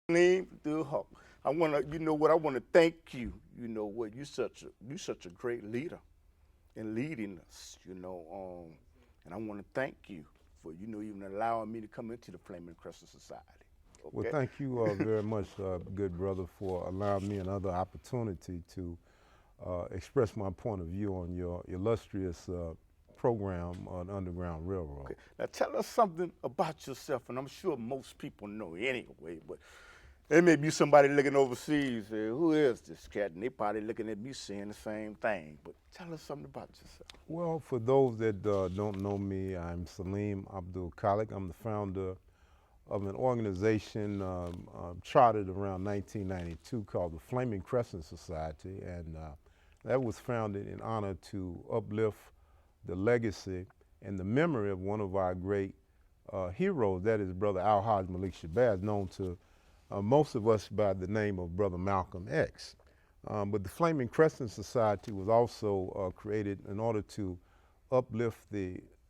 Salim, I wanna, you know what? I wanna thank you. You know what? You such a great leader in leading us. And I wanna thank you for even allowing me to come into the Flaming Crescent Society. Well, Okay. thank you very much, good brother, for allowing me another opportunity to express my point of view on your illustrious program on Underground Railroad. Okay. Now tell us something about yourself, and I'm sure most people know anyway, but there may be somebody looking overseas, say, who is this cat? And they probably looking at me saying the same thing. But tell us something about yourself. Well, for those that don't know me, I'm Salim Abdul Khalik. I'm the founder of an organization chartered around 1992 called the Flaming Crescent Society, and that was founded in honor to uplift the legacy and the memory of one of our great heroes, that is Brother Al-Haj Malik Shabazz, known to most of us by the name of Brother Malcolm X. But the Flaming Crescent Society was also created in order to uplift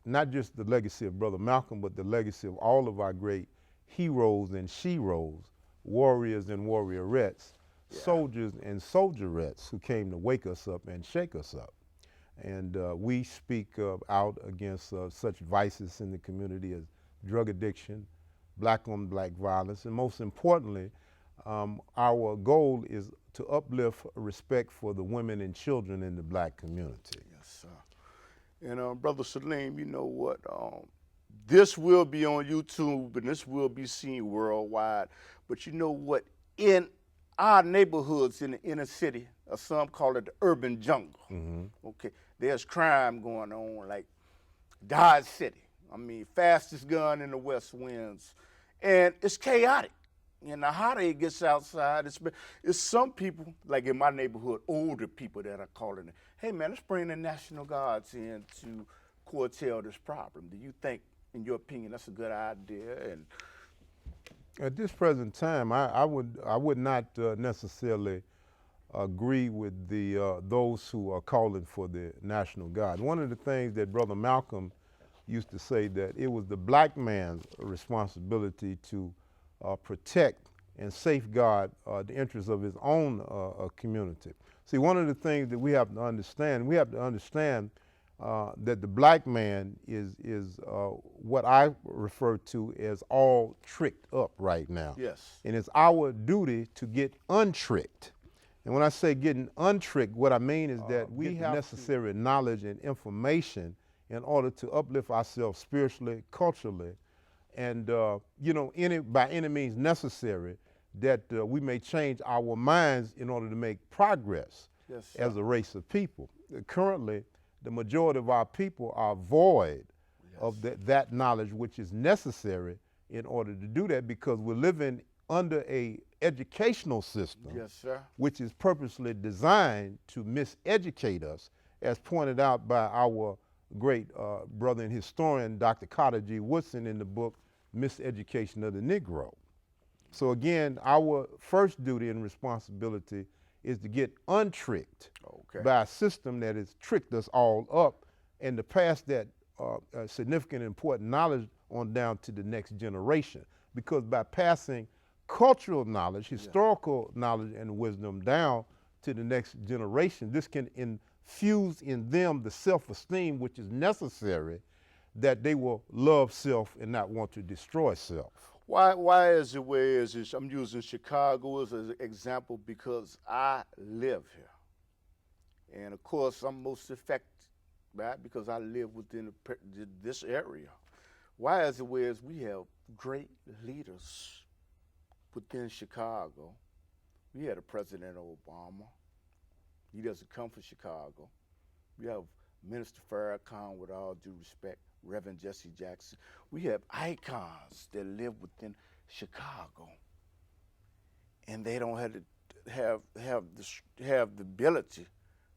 not just the legacy of Brother Malcolm, but the legacy of all of our great heroes and sheroes, warriors and warriorettes, Yeah. soldiers and soldierettes who came to wake us up and shake us up. And we speak out against such vices in the community as drug addiction, black on black violence, and most importantly, our goal is to uplift respect for the women and children in the black community. Yes, sir. And Brother Salim, you know what? This will be on YouTube and this will be seen worldwide. But you know what? In our neighborhoods in the inner city, or some call it the urban jungle, okay, there's crime going on like Dodge City. I mean, fastest gun in the West winds. And it's chaotic. And the hotter it gets outside, it's some people, like in my neighborhood, older people that are calling it, hey man, let's bring the National Guards in to curtail this problem. Do you think, in your opinion, that's a good idea? And At this present time, I would not necessarily agree with those who are calling for the National Guard. One of the things that Brother Malcolm used to say, that it was the black man's responsibility to protect and safeguard the interests of his own community. See, one of the things that we have to understand that the black man is what I refer to as all tricked up right now. yes, And it's our duty to get untricked. And when I say getting untricked, what I mean is that we have necessary knowledge and information in order to uplift ourselves spiritually, culturally, and by any means necessary, that we may change our minds in order to make progress yes, sir. as a race of people. Currently, the majority of our people are void of that knowledge which is necessary in order to do that, because we're living under a educational system Yes, sir. which is purposely designed to miseducate us, as pointed out by our great brother and historian, Dr. Carter G. Woodson, in the book Miseducation of the Negro. So again, our first duty and responsibility is to get untricked Okay. by a system that has tricked us all up, and to pass that significant important knowledge on down to the next generation. Because by passing cultural knowledge, historical knowledge and wisdom down to the next generation, this can infuse in them the self-esteem which is necessary, that they will love self and not want to destroy self. Why is it where is it? I'm using Chicago as an example because I live here. And of course, I'm most affected, right? Because I live within this area. Why is it where we have great leaders within Chicago? We had a President Obama. He doesn't come from Chicago. We have Minister Farrakhan, with all due respect, Reverend Jesse Jackson. We have icons that live within Chicago, and they don't have the ability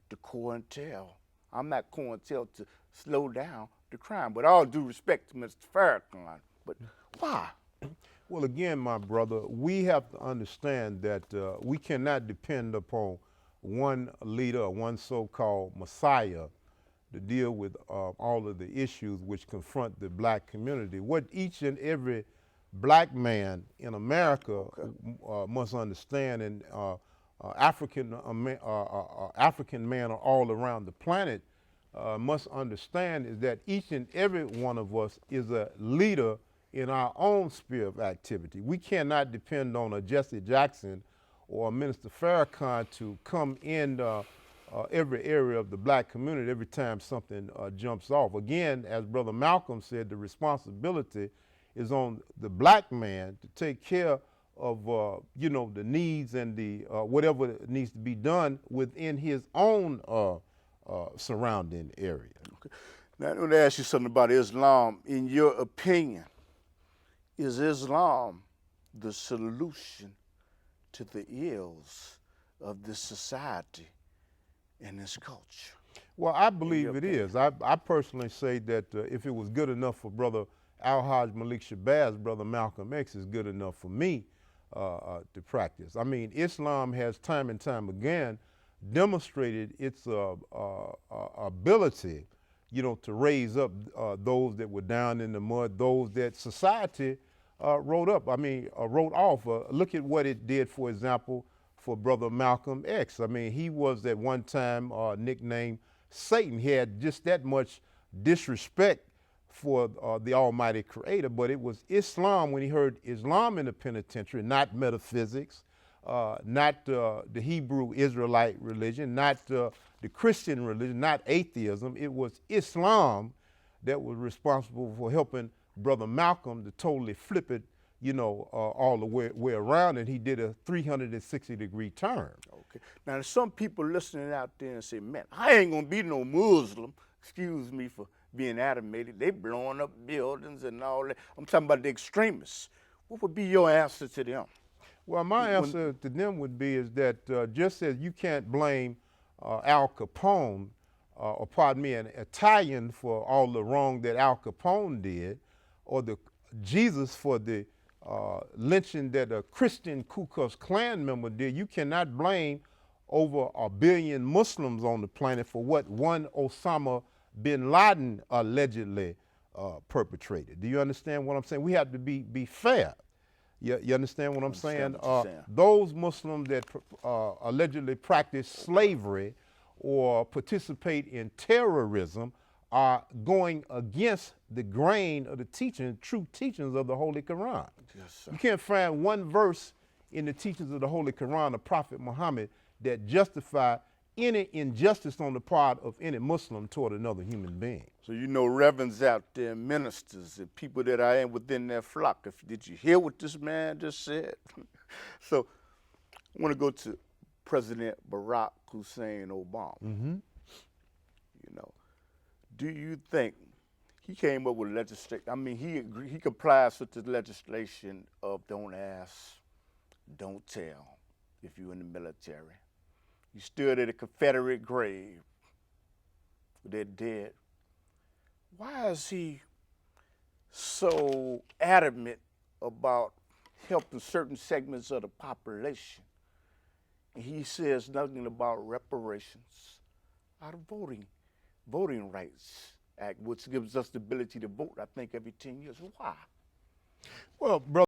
to COINTEL. I'm not COINTEL to slow down the crime, but all due respect to Mr. Farrakhan. But why? Well, again, my brother, we have to understand that we cannot depend upon one leader or one so-called messiah to deal with all of the issues which confront the black community. What each and every black man in America must understand, and African man all around the planet must understand, is that each and every one of us is a leader in our own sphere of activity. We cannot depend on a Jesse Jackson or a Minister Farrakhan to come in every area of the black community every time something jumps off. Again, as Brother Malcolm said, the responsibility is on the black man to take care of you know, the needs and the whatever needs to be done within his own surrounding area. Okay. Now, I want to ask you something about Islam. In your opinion, is Islam the solution to the ills of this society and this culture? Well, I believe it is. I personally say that if it was good enough for Brother Al-Hajj Malik Shabazz, Brother Malcolm X is good enough for me to practice. I mean, Islam has time and time again demonstrated its ability, you know, to raise up those that were down in the mud, those that society wrote off. Look at what it did, for example, for Brother Malcolm X. I mean, he was at one time nicknamed Satan. He had just that much disrespect for the Almighty Creator, but it was Islam, when he heard Islam in the penitentiary, not metaphysics, not the Hebrew Israelite religion, not the Christian religion, not atheism. It was Islam that was responsible for helping Brother Malcolm to totally flip it, you know, all the way around, and he did a 360-degree turn. Okay. Now, there's some people listening out there and say, man, I ain't gonna be no Muslim. Excuse me for being animated. They blowing up buildings and all that. I'm talking about the extremists. What would be your answer to them? Well, my answer to them would be is that just as you can't blame Al Capone, or pardon me, an Italian for all the wrong that Al Capone did, or the Jesus for the lynching that a Christian Ku Klux Klan member did, you cannot blame over 1 billion Muslims on the planet for what one Osama bin Laden allegedly perpetrated. Do you understand what I'm saying? We have to be fair. You understand what I'm saying? Those Muslims that allegedly practice slavery or participate in terrorism are going against the grain of the true teachings of the Holy Quran. Yes, sir. You can't find one verse in the teachings of the Holy Quran of Prophet Muhammad that justify any injustice on the part of any Muslim toward another human being. So you know, reverends out there, ministers, and people that are within their flock. Did you hear what this man just said? So I want to go to President Barack Hussein Obama. Mm-hmm. You know, do you think he came up with legislation? I mean, he complies with the legislation of don't ask, don't tell if you're in the military. He stood at a Confederate grave. They're dead. Why is he so adamant about helping certain segments of the population? And he says nothing about reparations out of voting rights act, which gives us the ability to vote, I think, every 10 years. Why? Well, brother.